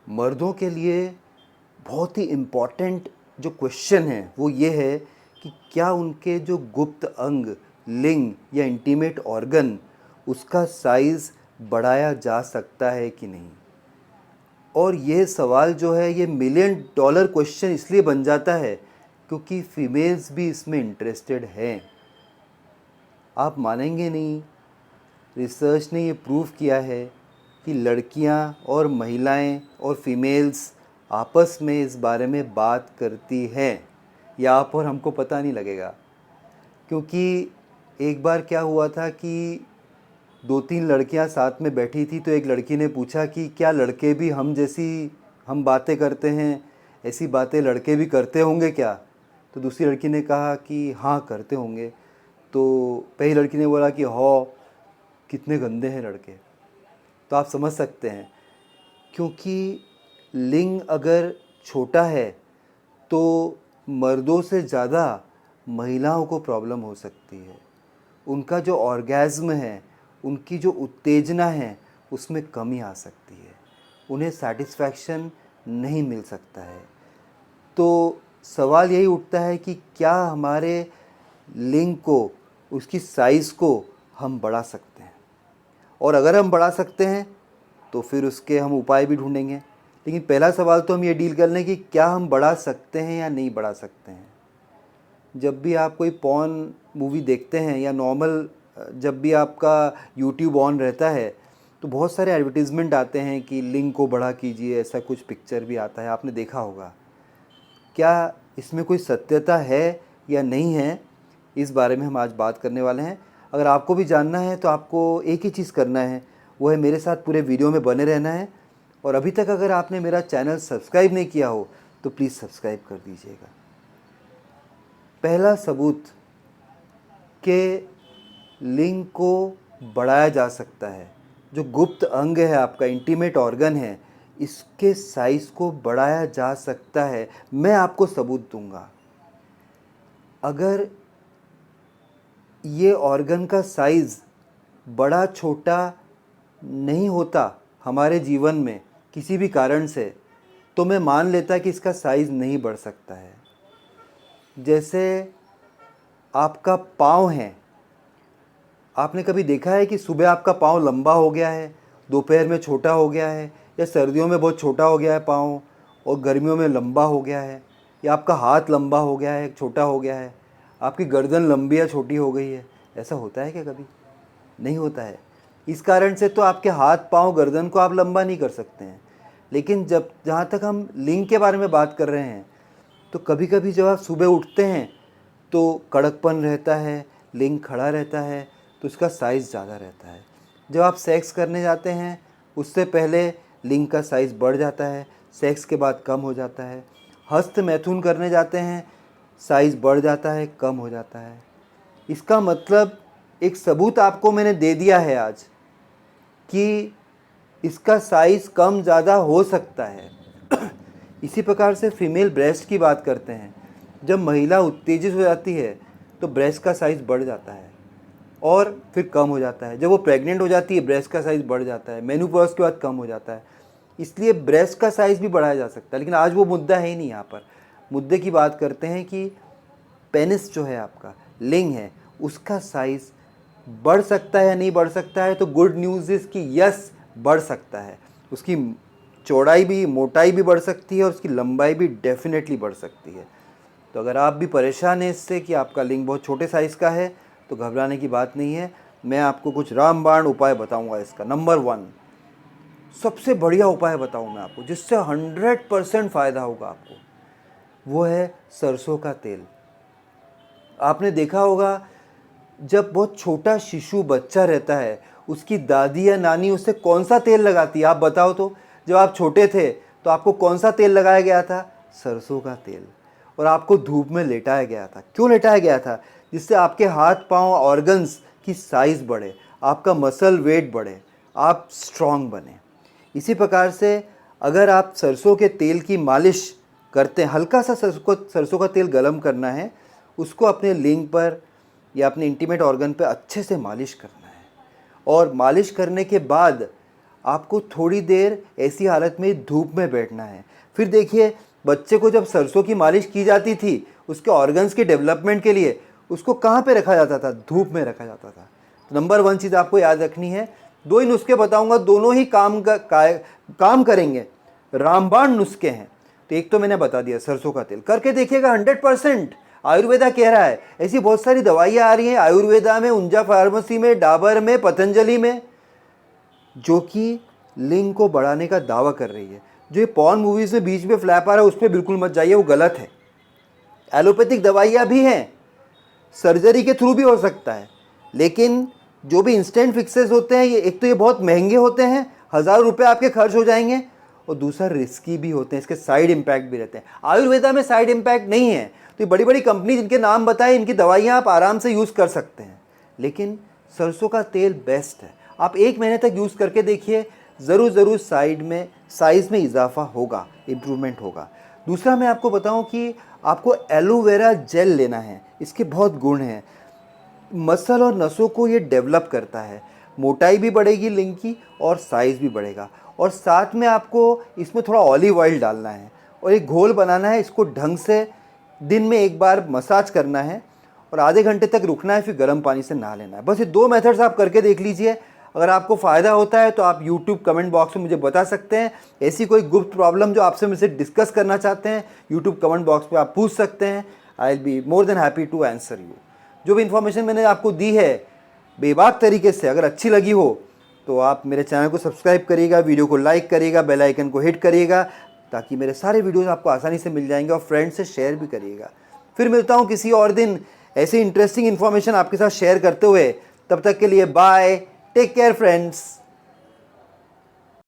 मर्दों के लिए बहुत ही इम्पॉर्टेंट जो क्वेश्चन है वो ये है कि क्या उनके जो गुप्त अंग, लिंग या इंटीमेट ऑर्गन, उसका साइज़ बढ़ाया जा सकता है कि नहीं। और ये सवाल जो है ये मिलियन डॉलर क्वेश्चन इसलिए बन जाता है क्योंकि फीमेल्स भी इसमें इंटरेस्टेड हैं। आप मानेंगे नहीं, रिसर्च ने ये प्रूव किया है कि लड़कियां और महिलाएं और फीमेल्स आपस में इस बारे में बात करती हैं, या आप और हमको पता नहीं लगेगा। क्योंकि एक बार क्या हुआ था कि दो तीन लड़कियां साथ में बैठी थी, तो एक लड़की ने पूछा कि क्या लड़के भी हम जैसी हम बातें करते हैं, ऐसी बातें लड़के भी करते होंगे क्या। तो दूसरी लड़की ने कहा कि हाँ करते होंगे। तो पहली लड़की ने बोला कि हाँ, कितने गंदे हैं लड़के। तो आप समझ सकते हैं, क्योंकि लिंग अगर छोटा है तो मर्दों से ज़्यादा महिलाओं को प्रॉब्लम हो सकती है। उनका जो ऑर्गेज़्म है, उनकी जो उत्तेजना है, उसमें कमी आ सकती है, उन्हें सेटिस्फैक्शन नहीं मिल सकता है। तो सवाल यही उठता है कि क्या हमारे लिंग को, उसकी साइज़ को हम बढ़ा सकते हैं। और अगर हम बढ़ा सकते हैं तो फिर उसके हम उपाय भी ढूंढेंगे। लेकिन पहला सवाल तो हम ये डील कर लें कि क्या हम बढ़ा सकते हैं या नहीं बढ़ा सकते हैं। जब भी आप कोई पॉर्न मूवी देखते हैं या नॉर्मल जब भी आपका यूट्यूब ऑन रहता है तो बहुत सारे एडवर्टीज़मेंट आते हैं कि लिंग को बढ़ा कीजिए, ऐसा कुछ पिक्चर भी आता है, आपने देखा होगा। क्या इसमें कोई सत्यता है या नहीं है, इस बारे में हम आज बात करने वाले हैं। अगर आपको भी जानना है तो आपको एक ही चीज़ करना है, वो है मेरे साथ पूरे वीडियो में बने रहना है। और अभी तक अगर आपने मेरा चैनल सब्सक्राइब नहीं किया हो तो प्लीज़ सब्सक्राइब कर दीजिएगा। पहला सबूत कि लिंग को बढ़ाया जा सकता है, जो गुप्त अंग है आपका, इंटीमेट ऑर्गन है, इसके साइज़ को बढ़ाया जा सकता है, मैं आपको सबूत दूंगा। अगर ये ऑर्गन का साइज़ बड़ा छोटा नहीं होता हमारे जीवन में किसी भी कारण से, तो मैं मान लेता कि इसका साइज़ नहीं बढ़ सकता है। जैसे आपका पाँव है, आपने कभी देखा है कि सुबह आपका पाँव लंबा हो गया है, दोपहर में छोटा हो गया है, या सर्दियों में बहुत छोटा हो गया है पाँव और गर्मियों में लंबा हो गया है, या आपका हाथ लंबा हो गया है, छोटा हो गया है, आपकी गर्दन लंबी या छोटी हो गई है। ऐसा होता है क्या कभी? नहीं होता है। इस कारण से तो आपके हाथ पाँव गर्दन को आप लंबा नहीं कर सकते हैं। लेकिन जब जहाँ तक हम लिंग के बारे में बात कर रहे हैं, तो कभी कभी जब आप सुबह उठते हैं तो कड़कपन रहता है, लिंग खड़ा रहता है, तो उसका साइज़ ज़्यादा रहता है। जब आप सेक्स करने जाते हैं उससे पहले लिंग का साइज़ बढ़ जाता है, सेक्स के बाद कम हो जाता है। हस्त मैथुन करने जाते हैं, साइज़ बढ़ जाता है, कम हो जाता है। इसका मतलब एक सबूत आपको मैंने दे दिया है आज कि इसका साइज़ कम ज़्यादा हो सकता है। इसी प्रकार से फीमेल ब्रेस्ट की बात करते हैं। जब महिला उत्तेजित हो जाती है तो ब्रेस्ट का साइज़ बढ़ जाता है और फिर कम हो जाता है। जब वो प्रेग्नेंट हो जाती है ब्रेस्ट का साइज़ बढ़ जाता है, मेनोपॉज के बाद कम हो जाता है। इसलिए ब्रेस्ट का साइज़ भी बढ़ाया जा सकता है, लेकिन आज वो मुद्दा है ही नहीं। यहाँ पर मुद्दे की बात करते हैं कि पेनिस जो है आपका, लिंग है, उसका साइज़ बढ़ सकता है या नहीं बढ़ सकता है। तो गुड न्यूज़ इज़ कि यस, बढ़ सकता है। उसकी चौड़ाई भी, मोटाई भी बढ़ सकती है और उसकी लंबाई भी डेफिनेटली बढ़ सकती है। तो अगर आप भी परेशान हैं इससे कि आपका लिंग बहुत छोटे साइज़ का है, तो घबराने की बात नहीं है। मैं आपको कुछ रामबाण उपाय बताऊंगा इसका। नंबर 1, सबसे बढ़िया उपाय बताऊं मैं आपको जिससे 100% फ़ायदा होगा आपको, वो है सरसों का तेल। आपने देखा होगा जब बहुत छोटा शिशु बच्चा रहता है, उसकी दादी या नानी उसे कौन सा तेल लगाती है, आप बताओ तो। जब आप छोटे थे तो आपको कौन सा तेल लगाया गया था? सरसों का तेल। और आपको धूप में लेटाया गया था। क्यों लेटाया गया था? जिससे आपके हाथ पांव ऑर्गन्स की साइज़ बढ़े, आपका मसल वेट बढ़े, आप स्ट्रांग बने। इसी प्रकार से अगर आप सरसों के तेल की मालिश करते हैं, हल्का सा सरसों का तेल गरम करना है, उसको अपने लिंग पर या अपने इंटीमेट ऑर्गन पे अच्छे से मालिश करना है। और मालिश करने के बाद आपको थोड़ी देर ऐसी हालत में धूप में बैठना है। फिर देखिए, बच्चे को जब सरसों की मालिश की जाती थी उसके ऑर्गन्स के डेवलपमेंट के लिए, उसको कहाँ पे रखा जाता था? धूप में रखा जाता था। तो नंबर 1 चीज़ आपको याद रखनी है। 2 ही नुस्खे बताऊंगा, दोनों ही काम करेंगे, रामबाण नुस्खे हैं। तो एक तो मैंने बता दिया सरसों का तेल, करके देखिएगा 100% आयुर्वेदा कह रहा है। ऐसी बहुत सारी दवाइयाँ आ रही हैं आयुर्वेदा में, उंजा फार्मेसी में, डाबर में, पतंजलि में, जो कि लिंग को बढ़ाने का दावा कर रही है। जो ये पॉर्न मूवीज़ में बीच में फ्लैप आ रहा है उस पर बिल्कुल मत जाइए, वो गलत है। एलोपैथिक दवाइयाँ भी हैं, सर्जरी के थ्रू भी हो सकता है, लेकिन जो भी इंस्टेंट फिक्सेस होते हैं, ये एक तो ये बहुत महंगे होते हैं, 1000 रुपये आपके खर्च हो जाएंगे, और दूसरा रिस्की भी होते हैं, इसके साइड इम्पैक्ट भी रहते हैं। आयुर्वेदा में साइड इम्पैक्ट नहीं है। तो ये बड़ी बड़ी कंपनी जिनके नाम बताए, इनकी दवाइयाँ आप आराम से यूज़ कर सकते हैं, लेकिन सरसों का तेल बेस्ट है। आप 1 महीने तक यूज़ करके देखिए, ज़रूर साइज़ में इजाफा होगा, इम्प्रूवमेंट होगा। दूसरा मैं आपको बताऊं कि आपको एलोवेरा जेल लेना है। इसके बहुत गुण हैं, मसल और नसों को ये डेवलप करता है, मोटाई भी बढ़ेगी लिंग की और साइज़ भी बढ़ेगा। और साथ में आपको इसमें थोड़ा ऑलिव ऑयल डालना है और एक घोल बनाना है। इसको ढंग से दिन में 1 बार मसाज करना है और आधे घंटे तक रुकना है, फिर गर्म पानी से नहा लेना है। बस ये 2 मेथड्स आप करके देख लीजिए। अगर आपको फ़ायदा होता है तो आप YouTube कमेंट बॉक्स में मुझे बता सकते हैं। ऐसी कोई गुप्त प्रॉब्लम जो आपसे मुझसे डिस्कस करना चाहते हैं, YouTube कमेंट बॉक्स पे आप पूछ सकते हैं। I will be more than happy to answer you. जो भी इन्फॉर्मेशन मैंने आपको दी है बेबाक तरीके से, अगर अच्छी लगी हो तो आप मेरे चैनल को सब्सक्राइब करिएगा, वीडियो को लाइक करिएगा, बेल आइकन को हिट करिएगा, ताकि मेरे सारे वीडियोज़ आपको आसानी से मिल जाएंगे, और फ्रेंड्स से शेयर भी करिएगा। फिर मिलता हूँ किसी और दिन ऐसी इंटरेस्टिंग इन्फॉर्मेशन आपके साथ शेयर करते हुए। तब तक के लिए बाय, टेक केयर फ्रेंड्स।